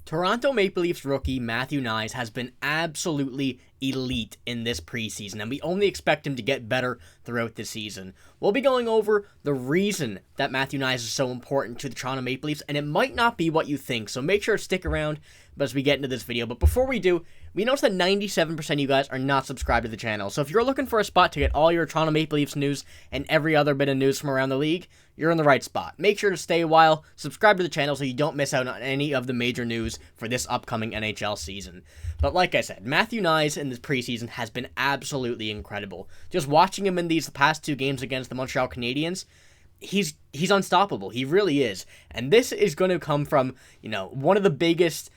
Toronto Maple Leafs rookie Matthew Knies has been absolutely elite in this preseason, and we only expect him to get better throughout the season. We'll be going over the reason that Matthew Knies is so important to the Toronto Maple Leafs, and it might not be what you think, so make sure to stick around as we get into this video. But before we do, we noticed that 97% of you guys are not subscribed to the channel, so if you're looking for a spot to get all your Toronto Maple Leafs news and every other bit of news from around the league, you're in the right spot. Make sure to stay a while, subscribe to the channel so you don't miss out on any of the major news for this upcoming NHL season. But like I said, Matthew Knies in this preseason has been absolutely incredible. Just watching him in these past two games against the Montreal Canadiens, he's unstoppable. He really is. And this is going to come from, one of the biggest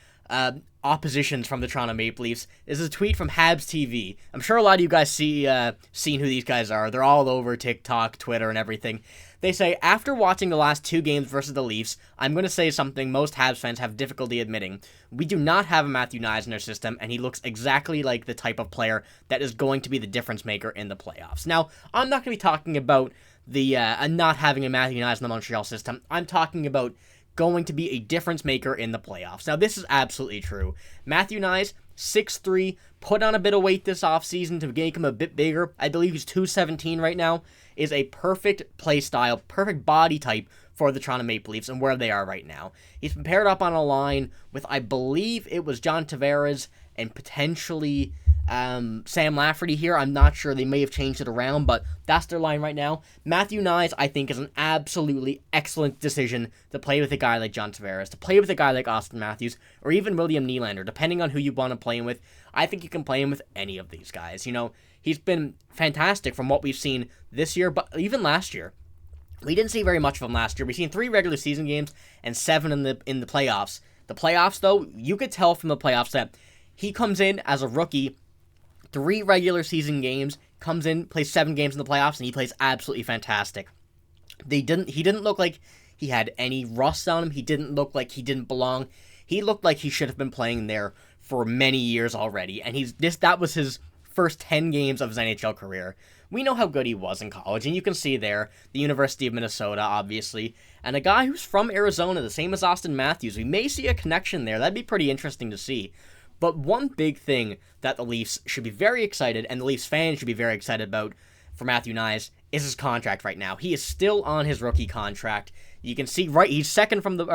oppositions from the Toronto Maple Leafs. This is a tweet from Habs TV. I'm sure a lot of you guys seen who these guys are. They're all over TikTok, Twitter, and everything. They say, after watching the last two games versus the Leafs, I'm going to say something most Habs fans have difficulty admitting. We do not have a Matthew Knies in our system, and he looks exactly like the type of player that is going to be the difference maker in the playoffs. Now, I'm not going to be talking about the not having a Matthew Knies in the Montreal system. I'm talking about going to be a difference maker in the playoffs. Now, this is absolutely true. Matthew Knies, 6'3", put on a bit of weight this offseason to make him a bit bigger. I believe he's 217 right now. Is a perfect play style, perfect body type for the Toronto Maple Leafs and where they are right now. He's been paired up on a line with, I believe it was John Tavares and potentially Sam Lafferty here. I'm not sure. They may have changed it around, but that's their line right now. Matthew Knies, I think, is an absolutely excellent decision to play with a guy like John Tavares, to play with a guy like Auston Matthews, or even William Nylander, depending on who you want to play him with. I think you can play him with any of these guys. He's been fantastic from what we've seen this year, but even last year. We didn't see very much of him last year. We've seen 3 regular season games and 7 in the playoffs. The playoffs, though, you could tell from the playoffs that he comes in as a rookie, 3 regular season games, comes in, plays 7 games in the playoffs, and he plays absolutely fantastic. He didn't look like he had any rust on him. He didn't look like he didn't belong. He looked like he should have been playing there for many years already, and that was his first 10 games of his NHL career. We know how good he was in college, and you can see there, the University of Minnesota, obviously, and a guy who's from Arizona, the same as Auston Matthews. We may see a connection there. That'd be pretty interesting to see. But one big thing that the Leafs should be very excited, and the Leafs fans should be very excited about for Matthew Knies, is his contract right now. He is still on his rookie contract. You can see he's third from the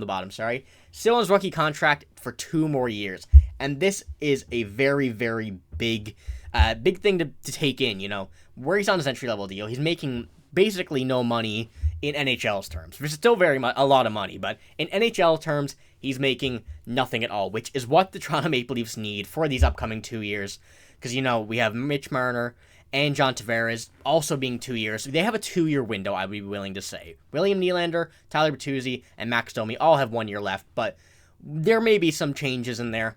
bottom, still on his rookie contract for 2 more years. And this is a very, very big thing to take in, where he's on his entry-level deal. He's making basically no money in NHL's terms, which is still a lot of money, but in NHL terms, he's making nothing at all, which is what the Toronto Maple Leafs need for these upcoming 2 years, because, we have Mitch Marner and John Tavares also being 2 years. They have a 2-year window, I would be willing to say. William Nylander, Tyler Bertuzzi, and Max Domi all have 1 year left, but there may be some changes in there.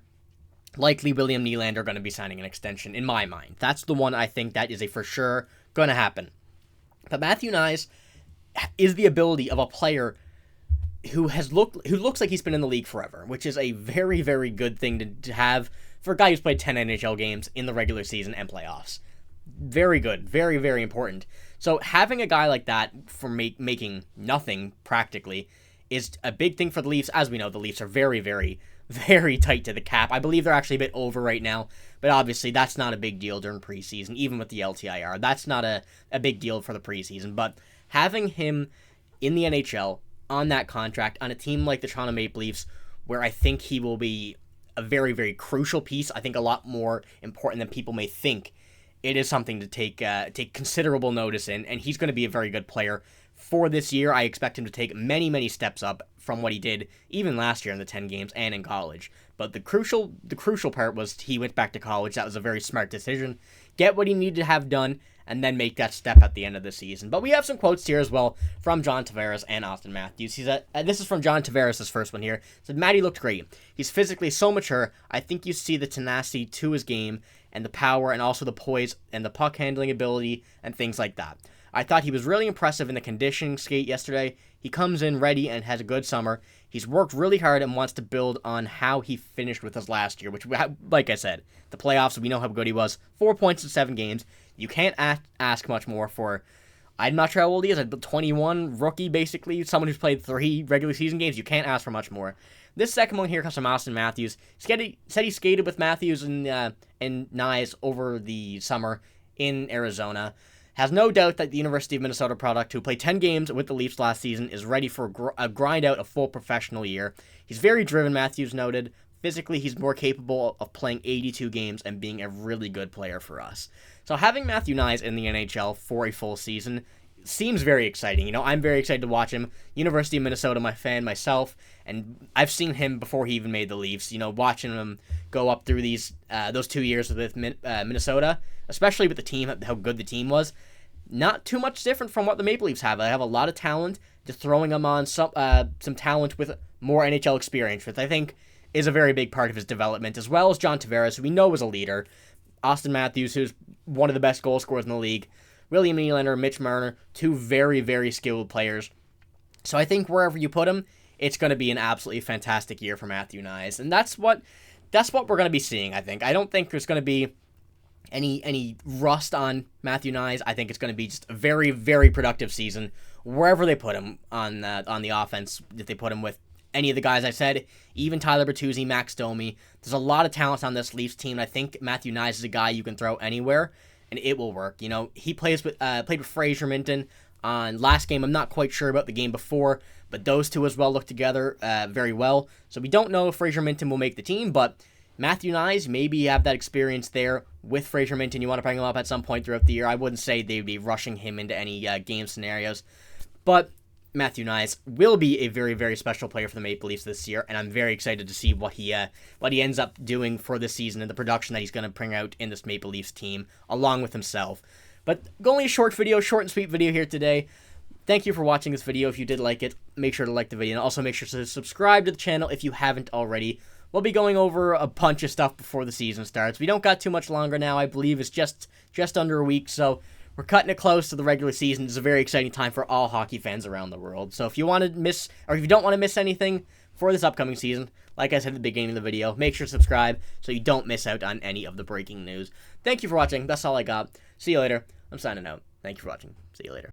Likely William Nylander going to be signing an extension, in my mind. That's the one I think that is a for sure going to happen. But Matthew Knies is the ability of a player who looks like he's been in the league forever, which is a very, very good thing to have for a guy who's played 10 NHL games in the regular season and playoffs. Very good. Very, very important. So having a guy like that for making nothing, practically, is a big thing for the Leafs. As we know, the Leafs are very, very, very tight to the cap. I believe they're actually a bit over right now, but obviously that's not a big deal during preseason, even with the LTIR. That's not a big deal for the preseason, but having him in the NHL on that contract on a team like the Toronto Maple Leafs, where I think he will be a very, very crucial piece, I think a lot more important than people may think, it is something to take considerable notice in, and he's going to be a very good player for this year. I expect him to take many, many steps up from what he did even last year in the 10 games and in college. But the crucial part was he went back to college. That was a very smart decision. Get what he needed to have done, and then make that step at the end of the season. But we have some quotes here as well from John Tavares and Auston Matthews. This is from John Tavares' first one here. It said, Matty looked great. He's physically so mature. I think you see the tenacity to his game and the power and also the poise and the puck handling ability and things like that. I thought he was really impressive in the conditioning skate yesterday. He comes in ready and has a good summer. He's worked really hard and wants to build on how he finished with us last year, which, like I said, the playoffs, we know how good he was. 4 points in 7 games. You can't ask much more for, I'm not sure how old he is, a 21 rookie, basically, someone who's played 3 regular season games. You can't ask for much more. This second one here comes from Auston Matthews. He said he skated with Matthews and Knies over the summer in Arizona. Has no doubt that the University of Minnesota product, who played 10 games with the Leafs last season, is ready for a grind out a full professional year. He's very driven, Matthews noted. Physically, he's more capable of playing 82 games and being a really good player for us. So having Matthew Knies in the NHL for a full season seems very exciting. You know, I'm very excited to watch him. University of Minnesota, my fan myself, and I've seen him before he even made the Leafs. You know, watching him go up through those 2 years with Minnesota, especially with the team, how good the team was. Not too much different from what the Maple Leafs have. They have a lot of talent, just throwing them on some talent with more NHL experience, which I think is a very big part of his development, as well as John Tavares, who we know is a leader. Auston Matthews, who's one of the best goal scorers in the league. William Nylander, Mitch Marner, 2 very, very skilled players. So I think wherever you put him, it's going to be an absolutely fantastic year for Matthew Knies. And that's what we're going to be seeing, I think. I don't think there's going to be any rust on Matthew Knies. I think it's going to be just a very, very productive season wherever they put him on the offense. If they put him with any of the guys I said, even Tyler Bertuzzi, Max Domi. There's a lot of talent on this Leafs team. I think Matthew Knies is a guy you can throw anywhere, and it will work. You know, he played with Fraser Minten on last game. I'm not quite sure about the game before, but those two as well look together very well. So we don't know if Fraser Minten will make the team, but Matthew Knies, maybe you have that experience there with Fraser Minten. You want to bring him up at some point throughout the year. I wouldn't say they'd be rushing him into any game scenarios, but Matthew Knies will be a very, very special player for the Maple Leafs this year, and I'm very excited to see what he ends up doing for this season and the production that he's going to bring out in this Maple Leafs team, along with himself. But only a short and sweet video here today. Thank you for watching this video. If you did like it, make sure to like the video, and also make sure to subscribe to the channel if you haven't already. We'll be going over a bunch of stuff before the season starts. We don't got too much longer now. I believe it's just under a week, so we're cutting it close to the regular season. It's a very exciting time for all hockey fans around the world. So if you don't want to miss anything for this upcoming season, like I said at the beginning of the video, make sure to subscribe so you don't miss out on any of the breaking news. Thank you for watching. That's all I got. See you later. I'm signing out. Thank you for watching. See you later.